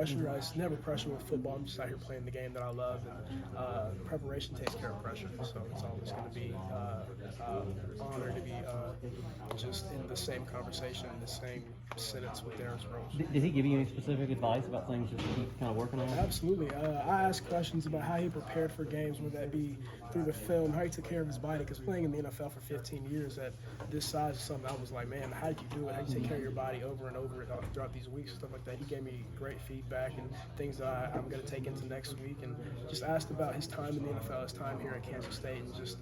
pressure. It's never pressure with football. I'm just out here playing the game that I love, and preparation takes care of pressure. So it's always going to be honor to be just in the same conversation, in the same sentence with Darren Sproles. Did he give you any specific advice about things that you keep kind of working on? Absolutely. I asked questions about how he prepared for games, whether that be through the film, how he took care of his body, because playing in the NFL for 15 years at this size is something I was like, man, how did you do it? How do you take care of your body over and over throughout these weeks and stuff like that? He gave me great feedback and things that I'm going to take into next week, and just asked about his time in the NFL, his time here at Kansas State, and just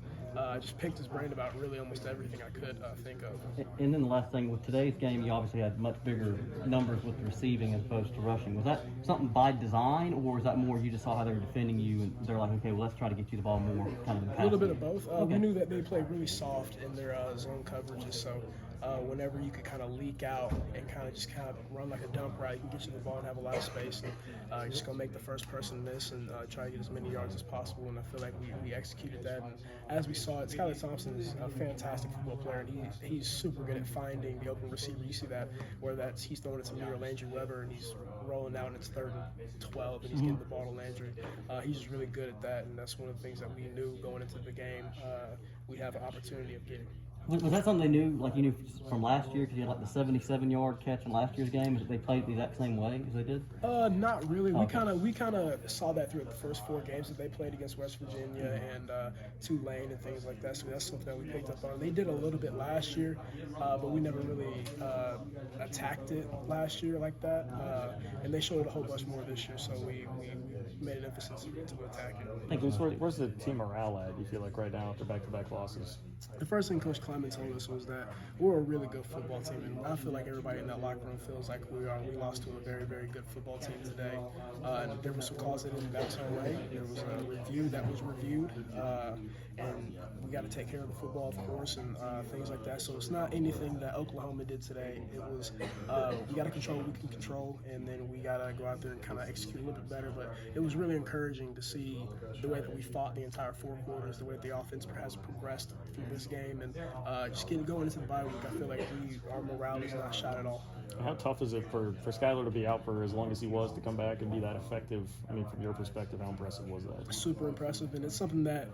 picked his brain about really almost everything I could think of. And then the last thing, with today's game, you obviously had much bigger numbers with receiving as opposed to rushing. Was that something by design, or was that more you just saw how they were defending you and they're like, okay, well, let's try to get you the ball more kind of in A little bit of both. Okay. We knew that they played really soft in their zone coverages, so whenever you could kind of leak out and kind of run like a dump route, you can get you the ball and have a lot of space, and just gonna make the first person miss and try to get as many yards as possible. And I feel like we executed that. And as we saw, Skylar Thompson is a fantastic football player, and he's super good at finding the open receiver. You see that where he's throwing it to me or Landry Weber, and he's rolling out and it's 3rd and 12, and he's getting the ball to Landry. He's just really good at that, and that's one of the things that we knew going into the game we have an opportunity of getting. Was that something they knew, like you knew from last year, because you had like the 77-yard catch in last year's game? Did they play it the exact same way as they did? Not really. Okay. We kind of saw that through the first 4 games that they played against West Virginia and Tulane and things like that. So that's something that we picked up on. They did a little bit last year, but we never really attacked it last year like that. And they showed a whole bunch more this year, so we made an emphasis to attack it. Hey, Deuce, where's the team morale at, you feel like, right now after back-to-back losses? The first thing Coach Clement told us was that we're a really good football team, and I feel like everybody in that locker room feels like we are. We lost to a very, very good football team today. And there were some calls that didn't bounce our way. There was a review that was reviewed, and we got to take care of the football, of course, and things like that. So it's not anything that Oklahoma did today. It was we got to control what we can control, and then we got to go out there and kind of execute a little bit better. But it was really encouraging to see the way that we fought the entire 4 quarters, the way that the offense has progressed through this game, and just going into the bye week, I feel like our morale is not shot at all. How tough is it for Skylar to be out for as long as he was to come back and be that effective? I mean, from your perspective, how impressive was that? Super impressive, and it's something that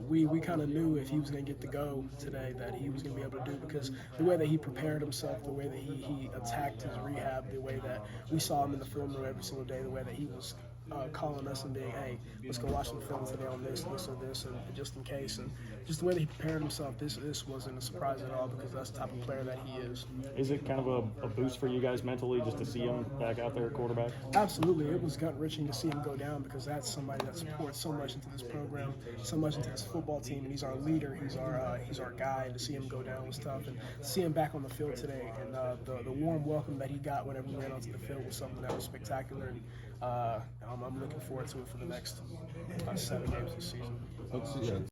we kind of knew if he was going to get the go today that he was going to be able to do, because the way that he prepared himself, the way that he attacked his rehab, the way that we saw him in the film room every single day, the way that he was calling us and being, hey, let's go watch some film today on this, or this, and just in case. And just the way that he prepared himself, this wasn't a surprise at all, because that's the type of player that he is. Is it kind of a boost for you guys mentally just to see him back out there at quarterback? Absolutely. It was gut-wrenching to see him go down, because that's somebody that supports so much into this program, so much into this football team, and he's our leader, he's our guy, and to see him go down was tough. And to see him back on the field today, and the warm welcome that he got whenever we ran onto the field was something that was spectacular. And I'm looking forward to it for the next 7 games this season.